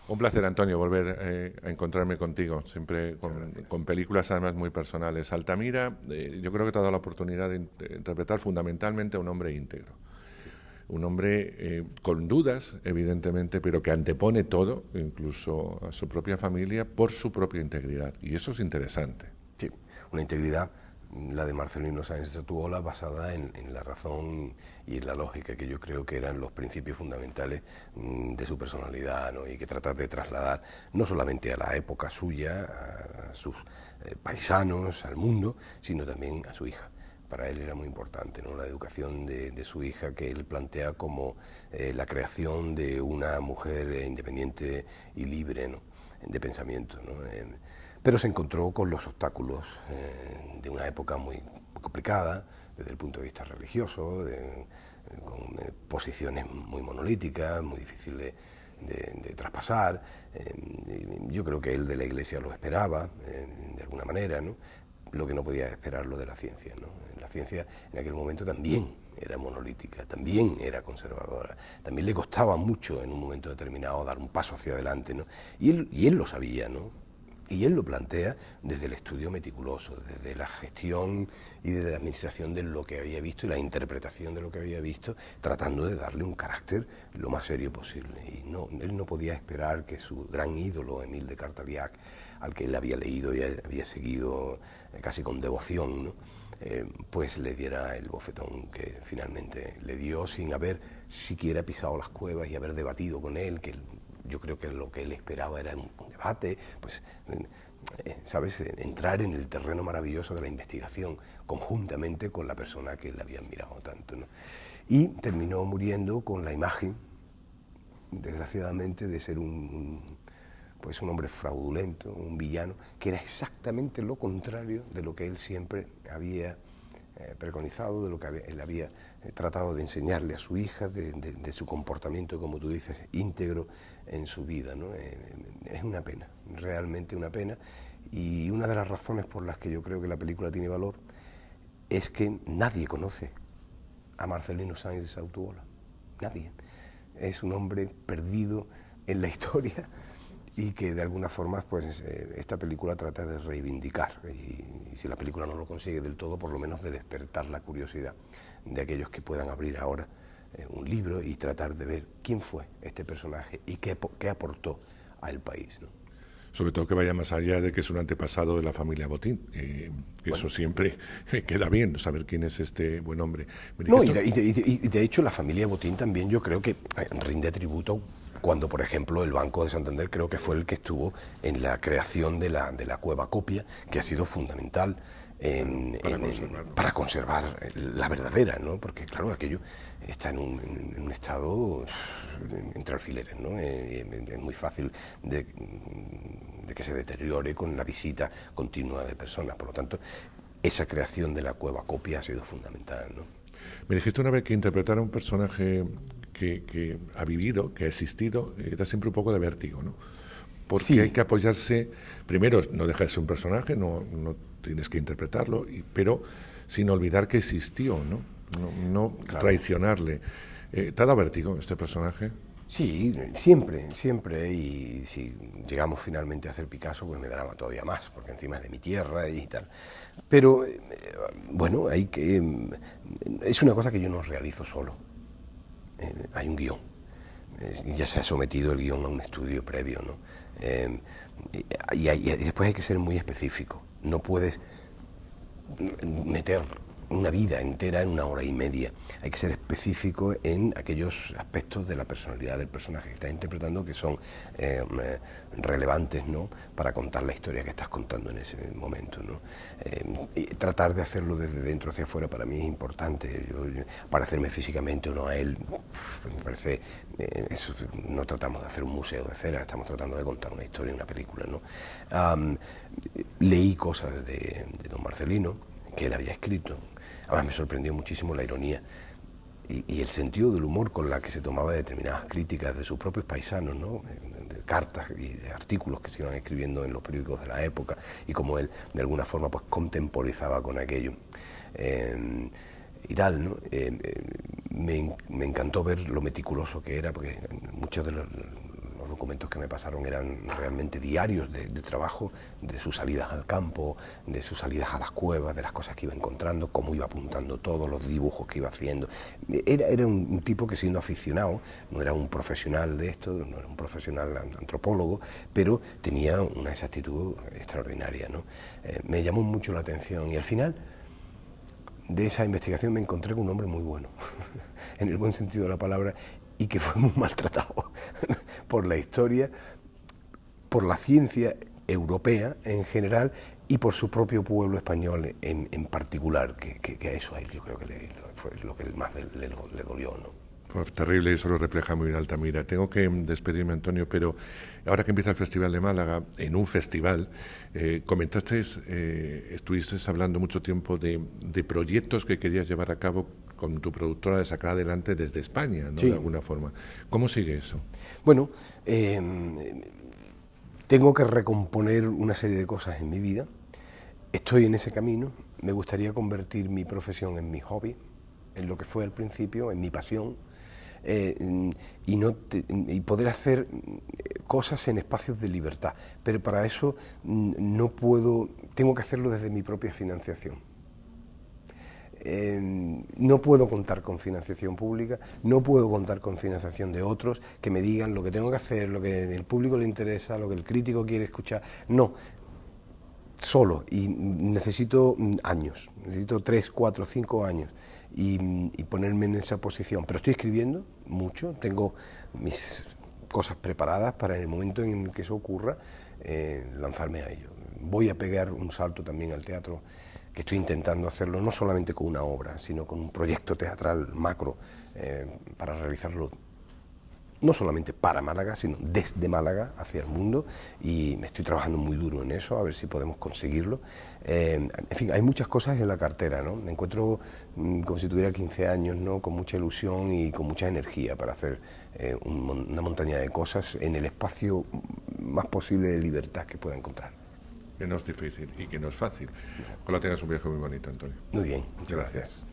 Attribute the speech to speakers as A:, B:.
A: Un placer, Antonio, volver a encontrarme contigo, siempre con películas además muy personales. Altamira, yo creo que te ha dado la oportunidad de interpretar fundamentalmente a un hombre íntegro.
B: Sí,
A: Un hombre con dudas, evidentemente, pero que antepone todo, incluso a su propia familia, por su propia integridad. Y eso es interesante.
B: sí, una integridad, la de Marcelino Sáenz de Satuola, basada en la razón y en la lógica, que yo creo que eran los principios fundamentales de su personalidad, ¿no? Y que tratar de trasladar no solamente a la época suya, a sus paisanos, al mundo, sino también a su hija. Para él era muy importante, ¿no? La educación de su hija, que él plantea como la creación de una mujer independiente y libre, ¿no? De pensamiento, ¿no? Pero se encontró con los obstáculos de una época muy complicada desde el punto de vista religioso, con posiciones muy monolíticas, muy difíciles de traspasar. Yo creo que él de la Iglesia lo esperaba, de alguna manera, ¿no? Lo que no podía esperar lo de la ciencia, ¿no? La ciencia en aquel momento también era monolítica, también era conservadora, también le costaba mucho en un momento determinado dar un paso hacia adelante, ¿no? Y él lo sabía, ¿no? Y él lo plantea desde el estudio meticuloso, desde la gestión y desde la administración de lo que había visto y la interpretación de lo que había visto, tratando de darle un carácter lo más serio posible. Y no, él no podía esperar que su gran ídolo, Émile de Cartaviac, al que él había leído y había seguido casi con devoción, ¿no? Pues le diera el bofetón que finalmente le dio, sin haber siquiera pisado las cuevas y haber debatido con él, que yo creo que lo que él esperaba era un debate, pues, ¿sabes? Entrar en el terreno maravilloso de la investigación, conjuntamente con la persona que le había admirado tanto, ¿no? Y terminó muriendo con la imagen, desgraciadamente, de ser pues un hombre fraudulento, un villano, que era exactamente lo contrario de lo que él siempre había preconizado, de lo que él había tratado de enseñarle a su hija, de su comportamiento, como tú dices, íntegro en su vida, ¿no? Es una pena, realmente una pena, y una de las razones por las que yo creo que la película tiene valor es que nadie conoce a Marcelino Sáenz de Satuola, nadie. Es un hombre perdido en la historia y que de alguna forma pues, esta película trata de reivindicar, y si la película no lo consigue del todo, por lo menos de despertar la curiosidad de aquellos que puedan abrir ahora un libro y tratar de ver quién fue este personaje y qué aportó al país, ¿no?
A: Sobre todo que vaya más allá de que es un antepasado de la familia Botín. Bueno, eso siempre queda bien, saber quién es este buen hombre.
B: No, y de hecho la familia Botín también yo creo que rinde tributo cuando, por ejemplo, el Banco de Santander creo que fue el que estuvo en la creación de la cueva Copia, que ha sido fundamental para conservar la verdadera, ¿no? Porque claro, aquello está en un estado entre alfileres, ¿no? Es muy fácil de que se deteriore con la visita continua de personas. Por lo tanto, esa creación de la cueva Copia ha sido fundamental, ¿no?
A: Me dijiste una vez que interpretar a un personaje que ha vivido, que ha existido, da siempre un poco de vértigo, ¿no? Porque sí, hay que apoyarse, primero, no deja de ser un personaje, no tienes que interpretarlo, pero sin olvidar que existió, ¿no? No claro, traicionarle. ¿Te ha dado vértigo este personaje?
B: Sí, siempre, y si llegamos finalmente a hacer Picasso, pues me dará todavía más, porque encima es de mi tierra y tal. Pero, bueno, es una cosa que yo no realizo solo. Hay un guión. Ya se ha sometido el guión a un estudio previo, ¿no? Y después hay que ser muy específico. No puedes meter una vida entera en 1 hora y media. Hay que ser específico en aquellos aspectos de la personalidad del personaje que estás interpretando que son relevantes, ¿no? Para contar la historia que estás contando en ese momento, ¿no? Y tratar de hacerlo desde dentro hacia afuera para mí es importante. Parecerme físicamente o no a él, me parece, no tratamos de hacer un museo de cera, estamos tratando de contar una historia, una película, ¿no? Leí cosas de don Marcelino que él había escrito. Además me sorprendió muchísimo la ironía y el sentido del humor con la que se tomaba determinadas críticas de sus propios paisanos, ¿no? De cartas y de artículos que se iban escribiendo en los periódicos de la época, y como él de alguna forma pues contemporizaba con aquello y tal, ¿no? Me encantó ver lo meticuloso que era, porque muchos de los Los documentos que me pasaron eran realmente diarios de trabajo, de sus salidas al campo, de sus salidas a las cuevas, de las cosas que iba encontrando, cómo iba apuntando todo, los dibujos que iba haciendo. Era un tipo que, siendo aficionado, no era un profesional de esto, no era un profesional antropólogo, pero tenía una exactitud extraordinaria, ¿no? Me llamó mucho la atención y al final de esa investigación me encontré con un hombre muy bueno, en el buen sentido de la palabra, y que fue muy maltratado por la historia, por la ciencia europea en general y por su propio pueblo español en particular, que a eso a él yo creo que fue lo que más le dolió, ¿no?
A: Pues terrible, eso lo refleja muy en Altamira. Tengo que despedirme, Antonio, pero ahora que empieza el Festival de Málaga, en un festival, estuviste hablando mucho tiempo de proyectos que querías llevar a cabo con tu productora, de sacar adelante desde España, ¿no?
B: Sí.
A: De alguna forma. ¿Cómo sigue eso?
B: Bueno, tengo que recomponer una serie de cosas en mi vida. Estoy en ese camino. Me gustaría convertir mi profesión en mi hobby, en lo que fue al principio, en mi pasión. Y poder hacer cosas en espacios de libertad, pero para eso no puedo, tengo que hacerlo desde mi propia financiación. No puedo contar con financiación pública, no puedo contar con financiación de otros que me digan lo que tengo que hacer, lo que el público le interesa, lo que el crítico quiere escuchar. No, solo, y necesito años, necesito 3, 4, 5 años. Y ponerme en esa posición. Pero estoy escribiendo mucho, tengo mis cosas preparadas para en el momento en que eso ocurra, lanzarme a ello. Voy a pegar un salto también al teatro, que estoy intentando hacerlo no solamente con una obra, sino con un proyecto teatral macro, para realizarlo no solamente para Málaga, sino desde Málaga hacia el mundo, y me estoy trabajando muy duro en eso, a ver si podemos conseguirlo. En fin, hay muchas cosas en la cartera, ¿no? Me encuentro como si tuviera 15 años, ¿no? Con mucha ilusión y con mucha energía para hacer una montaña de cosas en el espacio más posible de libertad que pueda encontrar.
A: Que no es difícil y que no es fácil. Ojalá tengas un viaje muy bonito, Antonio.
B: Muy bien, muchas gracias.